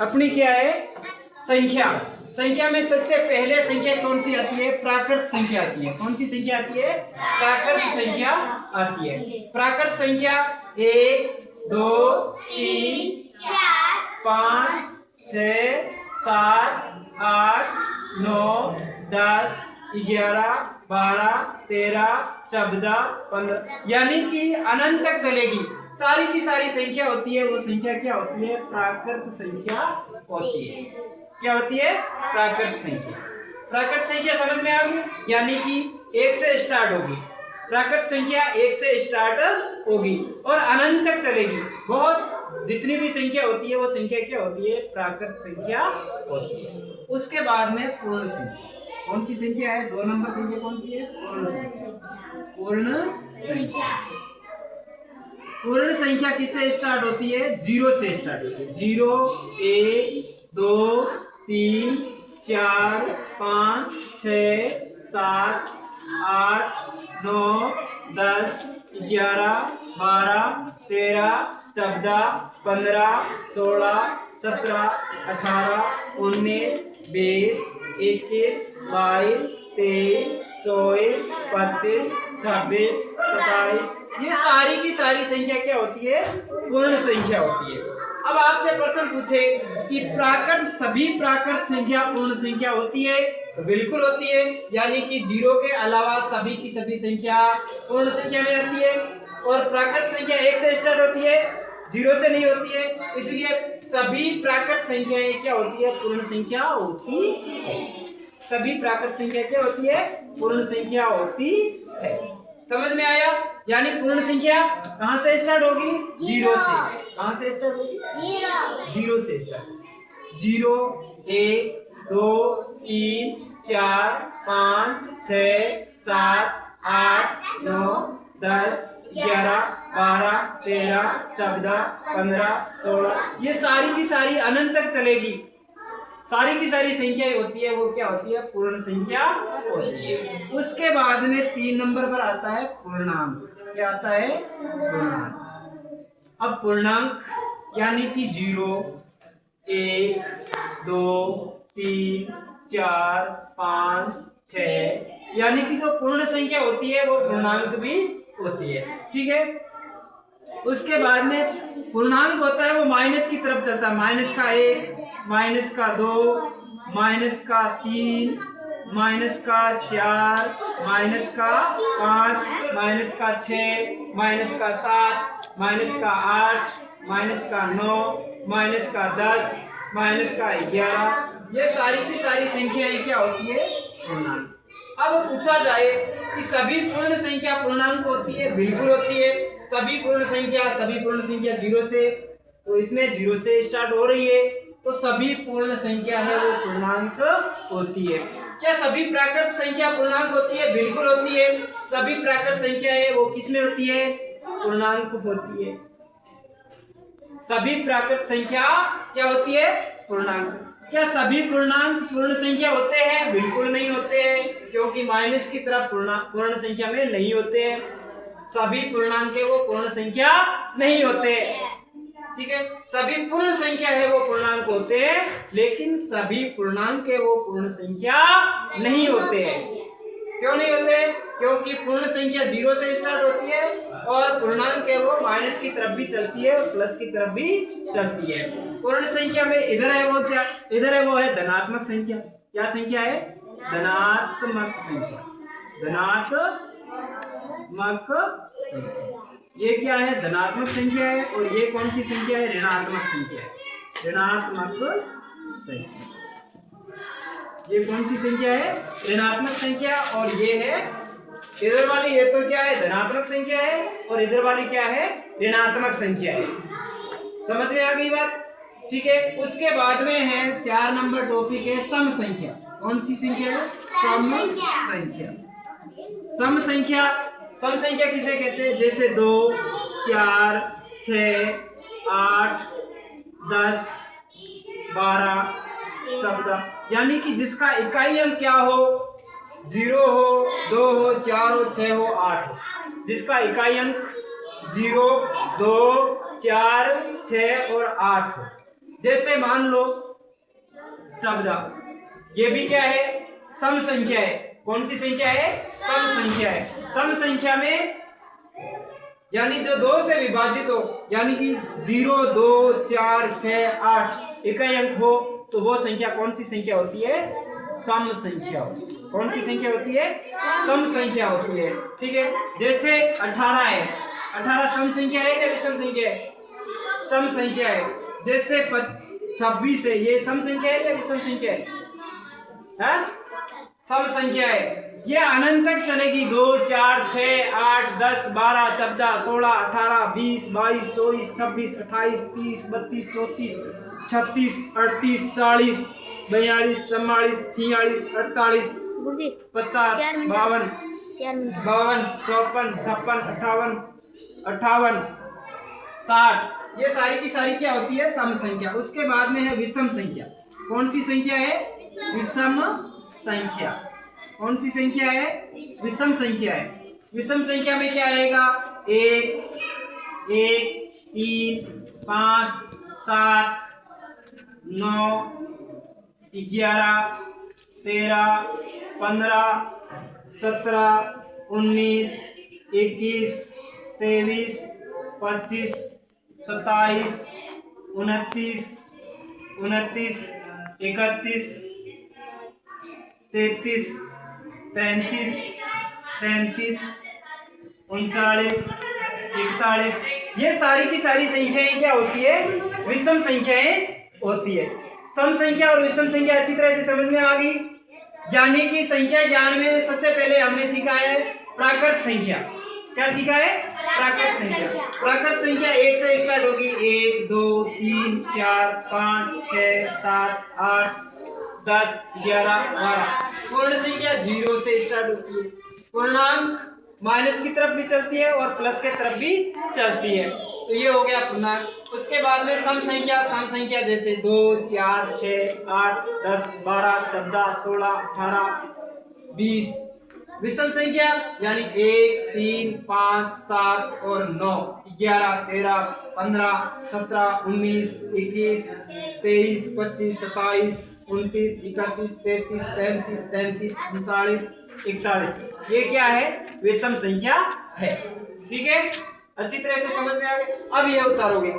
अपनी क्या है संख्या। संख्या में सबसे पहले संख्या कौन सी आती है? प्राकृत संख्या आती है। कौन सी संख्या आती है? प्राकृत संख्या आती है। प्राकृत संख्या 1 2 3 4 5 6 7 8 9 10 11 12 13 14 15 यानी कि अनंत तक चलेगी। सारी की सारी संख्या होती है, वो संख्या क्या होती है? प्राकृत संख्या होती है। क्या होती है? प्राकृत संख्या। प्राकृत संख्या समझ में आ गई? यानी कि 1 से स्टार्ट होगी। प्राकृत संख्या 1 से स्टार्ट होगी और अनंत तक चलेगी। बहुत जितनी भी संख्या होती है वो संख्या क्या होती है? प्राकृत संख्या होती है। उसके बाद में पूर्ण संख्या। कौन सी संख्या है? 2 नंबर संख्या कौन सी है? पूर्ण संख्या। पूर्ण संख्या। पूर्ण संख्या किससे स्टार्ट होती है? 0 से स्टार्ट होती है। 0 1 2 3 4 5 6 7 8 9 10 11 12 13 14 15 16 17 18 19 20 21 22 23 24 25 26 27 ये सारी की सारी संख्या क्या होती है? पूर्ण संख्या होती है। अब आपसे प्रश्न पूछे कि प्राकृत सभी प्राकृत संख्या पूर्ण संख्या होती है? तो बिल्कुल होती है। यानी कि 0 के अलावा सभी की सभी संख्या पूर्ण संख्या में आती है। और प्राकृत संख्या 1 से स्टार्ट होती है, 0 से नहीं होती है। इसलिए सभी प्राकृत संख्याएं क्या होती है? पूर्ण संख्या होती है। सभी प्राकृत संख्या क्या होती है? पूर्ण संख्या होती है। समझ में आया? यानी पूर्ण संख्या कहां से स्टार्ट होगी? 0 से। कहां से स्टार्ट होगी? 0 से स्टार्ट। 0 1 2 3 4 5 6 7 8 9 10 11 12 13 14 15 16 ये सारी की सारी अनंत तक चलेगी। सारी की सारी संख्याएं होती है, वो क्या होती है? पूर्ण संख्या होती है। उसके बाद में 3 नंबर पर आता है पूर्णांक। क्या आता है? पूर्णांक। अब पूर्णांक यानी कि 0 1 2 3 4 5 6 यानी कि जो पूर्ण संख्या होती है वो पूर्णांक भी होती है। ठीक है। उसके बाद में पूर्णांक होता है वो माइनस की तरफ चलता है। माइनस का 1 माइनस का 2 माइनस का 3 माइनस का 4 माइनस का 5 माइनस का 6 माइनस का 7 माइनस का 8 माइनस का 9 माइनस का 10 माइनस का 11 ये सारी की सारी संख्याएं क्या होती है? पूर्णांक। अब पूछा जाए कि सभी पूर्ण संख्या पूर्णांक होती है? बिल्कुल होती है। सभी पूर्ण संख्या 0 से, तो इसमें 0 से स्टार्ट हो रही है, तो सभी पूर्ण संख्या है वो पूर्णांक होती है। क्या सभी प्राकृत संख्या पूर्णांक होती है? बिल्कुल होती है। सभी प्राकृत संख्या है वो किसमें होती है? पूर्णांक होती है। सभी प्राकृत संख्या क्या होती है? पूर्णांक। क्या सभी पूर्णांक पूर्ण संख्या होते हैं? बिल्कुल नहीं होते हैं, क्योंकि माइनस की तरफ पूर्ण संख्या में नहीं होते हैं। सभी पूर्णांक है वो पूर्ण संख्या नहीं होते। ठीक है। सभी पूर्ण संख्या है वो पूर्णांक होते हैं, लेकिन सभी पूर्णांक है वो पूर्ण संख्या नहीं होते हैं। क्यों नहीं होते? क्योंकि पूर्ण संख्या 0 से स्टार्ट होती है और पूर्णांक है वो माइनस की तरफ भी चलती है और प्लस की तरफ भी चलती है। पूर्ण संख्या में इधर है वो क्या? इधर है वो है धनात्मक संख्या। क्या संख्या है? धनात्मक संख्या। धनात्मक संख्या। ये क्या है? धनात्मक संख्या है। और ये कौन सी संख्या है? ऋणात्मक संख्या है। ऋणात्मक संख्या। ये कौन सी संख्या है? ऋणात्मक संख्या। और ये है इधर वाली, ये तो क्या है? धनात्मक संख्या है। और इधर वाली क्या है? ऋणात्मक संख्या है। समझ में आ गई बात? ठीक है। उसके बाद में है 4 नंबर टॉपिक है सम संख्या। कौन सी संख्या है? सम संख्या। सम संख्या। सम संख्या किसे कहते हैं? जैसे 2 4 6 8 10 12 14 यानी कि जिसका इकाई अंक क्या हो? 0 हो, 2 हो, 4 हो, 6 हो, 8 हो। जिसका इकाई अंक 0 2 4, 6 और 8 हो। जैसे मान लो 14, ये भी क्या है? सम संख्या है। कौन सी संख्या है? सम संख्या है। सम संख्या में यानी जो 2 से विभाजित हो, यानी कि 0, 2, 4, 6, 8 इकाई अंक हो, तो वो संख्या कौन सी संख्या होती है? सम संख्या। कौन सी संख्या होती है? सम संख्या होती है। ठीक है, जैसे 18 है। 18 सम संख्या है या विषम संख्या है? सम संख्या है। जैसे 26 है, ये सम संख्या है या विषम संख्या है? सम संख्या है। ये अनंत तक चलेगी। 2, 4, 6, 8, 10, 12, 14, 16, 18, 20, 22, 24, 26, 28, 30, 32, 34, 36, 38, 40, 42, 44, 46, 48, 50, 52, 54, 54, 56, 58, 60। ये सारी की सारी क्या होती है? सम संख्या। उसके बाद में है विषम संख्या। कौन सी संख्या है? विषम संख्या। कौन सी संख्या है? विषम संख्या है। विषम संख्या में क्या आएगा? 1, 3, 5, 7, 9, 11, 13, 15, 17, 19, 21, 23, 25, 27, 29, 31, 33, 35, 37, 39, 41। ये सारी की सारी संख्याएं क्या होती है? विषम संख्याएं होती है। सम संख्या और विषम संख्या अच्छी तरह से समझ में आ गई। यानी कि संख्या ज्ञान में सबसे पहले हमने सीखा है प्राकृत संख्या। क्या सीखा है? प्राकृत संख्या। प्राकृत संख्या 1 से स्टार्ट होगी। 1, 2, 3, 4, 5, 6, 7, 8, 10, 11, 12। पूर्ण संख्या 0 से स्टार्ट होती है। पूर्णांक माइनस की तरफ भी चलती है और प्लस की तरफ भी चलती है। तो ये हो गया पूर्णांक। उसके बाद में सम संख्या। सम संख्या जैसे 2, 4, 6, 8, 10, 12, 14, 16, 18, 20। विषम संख्या यानी 1, 3, 5, 7 और 9, 11, 13, 15, 17, 19, 21, 23, 25, 27, 29, 31, 33, 35, 37, 39, 41। ये क्या है? विषम संख्या है। ठीक है, अच्छी तरह से समझ में आ गया। अब ये उतारोगे